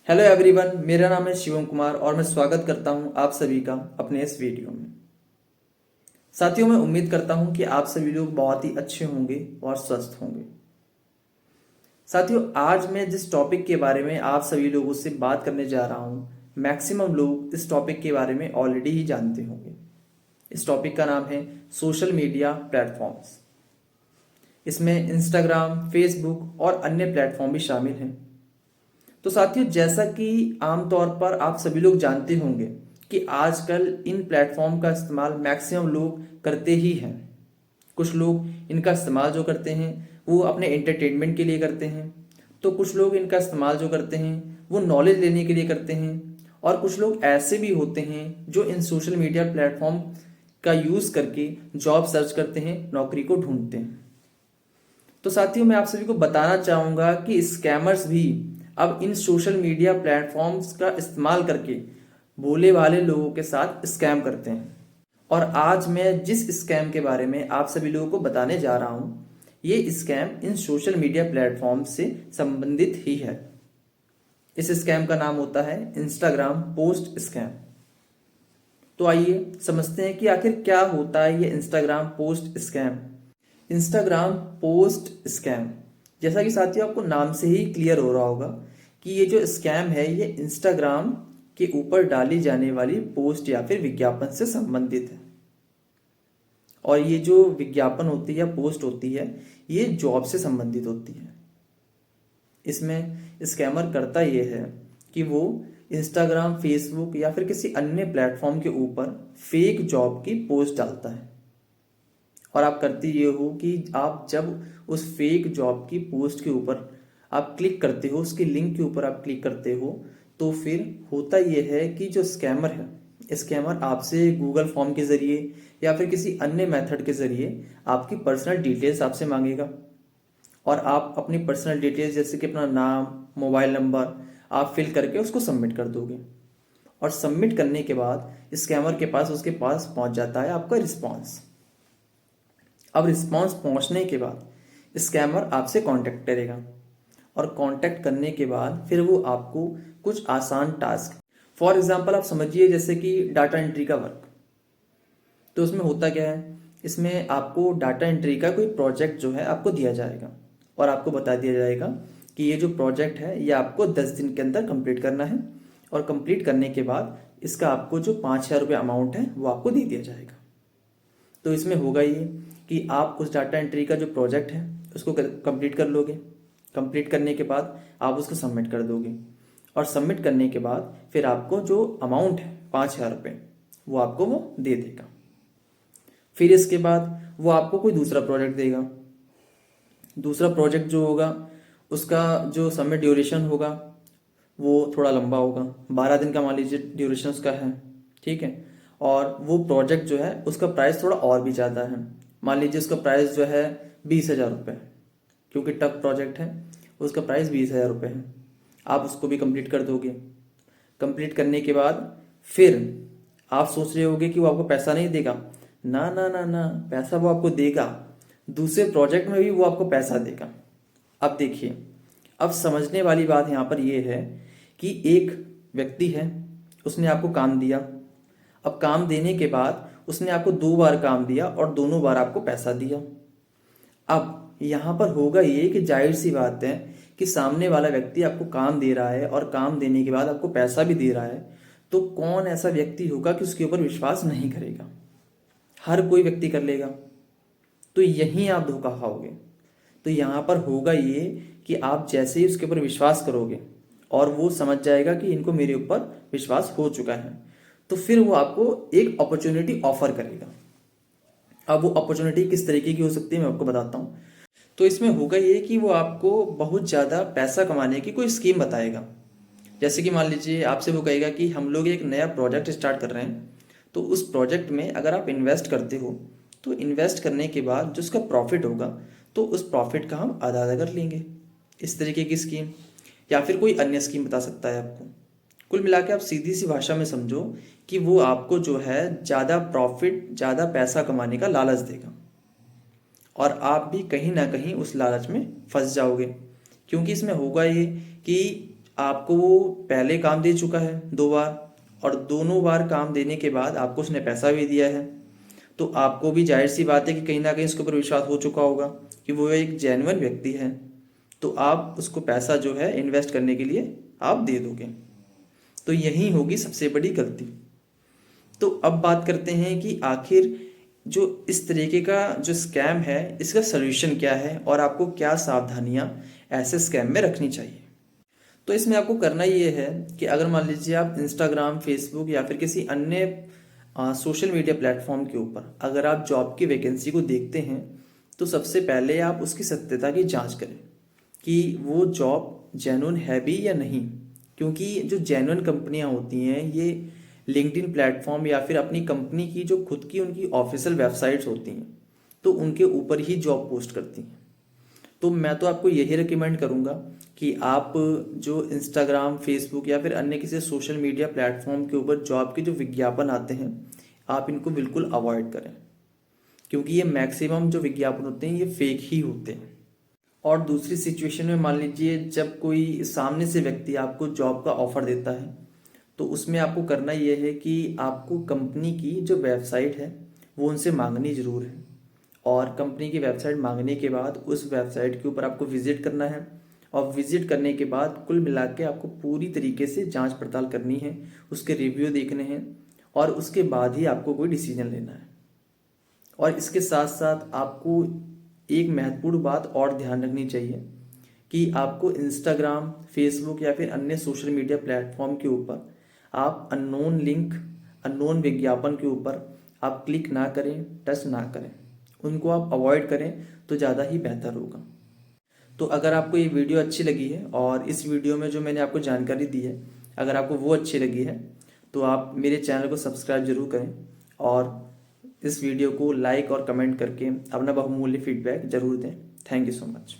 Hello everyone, मेरा नाम है शिवम कुमार और मैं स्वागत करता हूं आप सभी का अपने इस वीडियो में। साथियों, मैं उम्मीद करता हूं कि आप सभी लोग बहुत ही अच्छे होंगे और स्वस्थ होंगे। साथियों, आज मैं जिस टॉपिक के बारे में आप सभी लोगों से बात करने जा रहा हूं, मैक्सिमम लोग इस टॉपिक के बारे में ऑलरेडी ही जानते होंगे। इस टॉपिक का नाम है सोशल मीडिया प्लेटफॉर्म्स। इसमें इंस्टाग्राम, फेसबुक और अन्य प्लेटफॉर्म भी शामिल हैं। तो साथियों, जैसा कि आमतौर पर आप सभी लोग जानते होंगे कि आजकल इन प्लेटफॉर्म का इस्तेमाल मैक्सिमम लोग करते ही हैं। कुछ लोग इनका इस्तेमाल जो करते हैं वो अपने एंटरटेनमेंट के लिए करते हैं, तो कुछ लोग इनका इस्तेमाल जो करते हैं वो नॉलेज लेने के लिए करते हैं, और कुछ लोग ऐसे भी होते हैं जो इन सोशल मीडिया प्लेटफॉर्म का यूज़ करके जॉब सर्च करते हैं, नौकरी को ढूंढते हैं। तो साथियों, मैं आप सभी को बताना चाहूँगा कि स्कैमर्स भी अब इन सोशल मीडिया प्लेटफॉर्म्स का इस्तेमाल करके भोले भाले लोगों के साथ स्कैम करते हैं। और आज मैं जिस स्कैम के बारे में आप सभी लोगों को बताने जा रहा हूँ, ये स्कैम इन सोशल मीडिया प्लेटफॉर्म से संबंधित ही है। इस स्कैम का नाम होता है इंस्टाग्राम पोस्ट स्कैम। तो आइए समझते हैं कि आखिर क्या होता है ये Instagram post scam. Instagram post scam, जैसा कि साथियों आपको नाम से ही क्लियर हो रहा होगा कि ये जो स्कैम है ये इंस्टाग्राम के ऊपर डाली जाने वाली पोस्ट या फिर विज्ञापन से संबंधित है। और ये जो विज्ञापन होती है या पोस्ट होती है ये जॉब से संबंधित होती है। इसमें स्कैमर करता ये है कि वो इंस्टाग्राम, फेसबुक या फिर किसी अन्य प्लेटफॉर्म के ऊपर फेक जॉब की पोस्ट डालता है। और आप करते ये हो कि आप जब उस फेक जॉब की पोस्ट के ऊपर आप क्लिक करते हो, उसके लिंक के ऊपर आप क्लिक करते हो, तो फिर होता ये है कि जो स्कैमर है, स्कैमर आपसे गूगल फॉर्म के ज़रिए या फिर किसी अन्य मेथड के ज़रिए आपकी पर्सनल डिटेल्स आपसे मांगेगा। और आप अपनी पर्सनल डिटेल्स जैसे कि अपना नाम, मोबाइल नंबर आप फिल करके उसको सबमिट कर दोगे। और सबमिट करने के बाद स्कैमर के पास, उसके पास पहुंच जाता है आपका रिस्पॉन्स। अब रिस्पॉन्स पहुंचने के बाद स्कैमर आपसे कांटेक्ट करेगा, और कांटेक्ट करने के बाद फिर वो आपको कुछ आसान टास्क, फॉर एग्जांपल आप समझिए जैसे कि डाटा एंट्री का वर्क। तो उसमें होता क्या है, इसमें आपको डाटा एंट्री का कोई प्रोजेक्ट जो है आपको दिया जाएगा, और आपको बता दिया जाएगा कि ये जो प्रोजेक्ट है ये आपको 10 दिन के अंदर कंप्लीट करना है, और कंप्लीट करने के बाद इसका आपको जो 5,000 रुपये अमाउंट है वो आपको दे दिया जाएगा। तो इसमें होगा ये कि आप उस डाटा एंट्री का जो प्रोजेक्ट है उसको कंप्लीट कर लोगे। कंप्लीट करने के बाद आप उसको सबमिट कर दोगे, और सबमिट करने के बाद फिर आपको जो अमाउंट है 5,000 रुपये वो आपको वो दे देगा। फिर इसके बाद वो आपको कोई दूसरा प्रोजेक्ट देगा। दूसरा प्रोजेक्ट जो होगा उसका जो सबमिट ड्यूरेशन होगा वो थोड़ा लंबा होगा, 12 दिन का मान लीजिए ड्यूरेशन उसका है, ठीक है। और वो प्रोजेक्ट जो है उसका प्राइस थोड़ा और भी ज़्यादा है, मान लीजिए उसका प्राइस जो है 20,000 रुपये, क्योंकि टफ प्रोजेक्ट है, उसका प्राइस 20,000 रुपये है। आप उसको भी कंप्लीट कर दोगे। कंप्लीट करने के बाद फिर आप सोच रहे होगे कि वो आपको पैसा नहीं देगा। ना ना ना ना, पैसा वो आपको देगा, दूसरे प्रोजेक्ट में भी वो आपको पैसा देगा। अब देखिए, अब समझने वाली बात यहाँ पर ये है कि एक व्यक्ति है, उसने आपको काम दिया। अब काम देने के बाद उसने आपको 2 बार काम दिया और दोनों बार आपको पैसा दिया। अब यहाँ पर होगा ये कि जाहिर सी बात है कि सामने वाला व्यक्ति आपको काम दे रहा है और काम देने के बाद आपको पैसा भी दे रहा है, तो कौन ऐसा व्यक्ति होगा कि उसके ऊपर विश्वास नहीं करेगा? हर कोई व्यक्ति कर लेगा। तो यहीं आप धोखा खाओगे। तो यहाँ पर होगा ये कि आप जैसे ही उसके ऊपर विश्वास करोगे और वो समझ जाएगा कि इनको मेरे ऊपर विश्वास हो चुका है, तो फिर वो आपको एक अपॉर्चुनिटी ऑफर करेगा। अब वो अपॉर्चुनिटी किस तरीके की हो सकती है मैं आपको बताता हूँ। तो इसमें होगा ये कि वो आपको बहुत ज़्यादा पैसा कमाने की कोई स्कीम बताएगा। जैसे कि मान लीजिए आपसे वो कहेगा कि हम लोग एक नया प्रोजेक्ट स्टार्ट कर रहे हैं, तो उस प्रोजेक्ट में अगर आप इन्वेस्ट करते हो तो इन्वेस्ट करने के बाद जो उसका प्रॉफिट होगा तो उस प्रॉफिट का हम आधा आधा कर लेंगे। इस तरीके की स्कीम, या फिर कोई अन्य स्कीम बता सकता है आपको। कुल मिला के आप सीधी सी भाषा में समझो कि वो आपको जो है ज़्यादा प्रॉफिट, ज़्यादा पैसा कमाने का लालच देगा, और आप भी कहीं ना कहीं उस लालच में फंस जाओगे। क्योंकि इसमें होगा ये कि आपको वो पहले काम दे चुका है 2 बार, और दोनों बार काम देने के बाद आपको उसने पैसा भी दिया है, तो आपको भी जाहिर सी बात है कि कहीं ना कहीं उसके ऊपर विश्वास हो चुका होगा कि वो एक जेन्युइन व्यक्ति है, तो आप उसको पैसा जो है इन्वेस्ट करने के लिए आप दे दोगे। तो यही होगी सबसे बड़ी गलती। तो अब बात करते हैं कि आखिर जो इस तरीके का जो स्कैम है इसका सलूशन क्या है और आपको क्या सावधानियां ऐसे स्कैम में रखनी चाहिए। तो इसमें आपको करना ये है कि अगर मान लीजिए आप इंस्टाग्राम, फेसबुक या फिर किसी अन्य सोशल मीडिया प्लेटफॉर्म के ऊपर अगर आप जॉब की वैकेंसी को देखते हैं, तो सबसे पहले आप उसकी सत्यता की जांच करें कि वो जॉब जेन्युइन है भी या नहीं। क्योंकि जो जेन्युइन कंपनियां होती हैं ये लिंक्डइन प्लेटफॉर्म या फिर अपनी कंपनी की जो खुद की उनकी ऑफिशियल वेबसाइट्स होती हैं तो उनके ऊपर ही जॉब पोस्ट करती हैं। तो मैं तो आपको यही रिकमेंड करूंगा कि आप जो इंस्टाग्राम, फेसबुक या फिर अन्य किसी सोशल मीडिया प्लेटफॉर्म के ऊपर जॉब के जो विज्ञापन आते हैं आप इनको बिल्कुल अवॉइड करें, क्योंकि ये मैक्सिमम जो विज्ञापन होते हैं ये फेक ही होते हैं। और दूसरी सिचुएशन में मान लीजिए जब कोई सामने से व्यक्ति आपको जॉब का ऑफर देता है, तो उसमें आपको करना यह है कि आपको कंपनी की जो वेबसाइट है वो उनसे मांगनी ज़रूर है, और कंपनी की वेबसाइट मांगने के बाद उस वेबसाइट के ऊपर आपको विजिट करना है, और विजिट करने के बाद कुल मिला के आपको पूरी तरीके से जांच पड़ताल करनी है, उसके रिव्यू देखने हैं, और उसके बाद ही आपको कोई डिसीजन लेना है। और इसके साथ साथ आपको एक महत्वपूर्ण बात और ध्यान रखनी चाहिए कि आपको इंस्टाग्राम, फेसबुक या फिर अन्य सोशल मीडिया प्लेटफॉर्म के ऊपर आप अननोन लिंक, अननोन विज्ञापन के ऊपर आप क्लिक ना करें, टच ना करें, उनको आप अवॉइड करें तो ज़्यादा ही बेहतर होगा। तो अगर आपको ये वीडियो अच्छी लगी है और इस वीडियो में जो मैंने आपको जानकारी दी है अगर आपको वो अच्छी लगी है तो आप मेरे चैनल को सब्सक्राइब जरूर करें, और इस वीडियो को लाइक और कमेंट करके अपना बहुमूल्य फीडबैक जरूर दें। Thank you so much.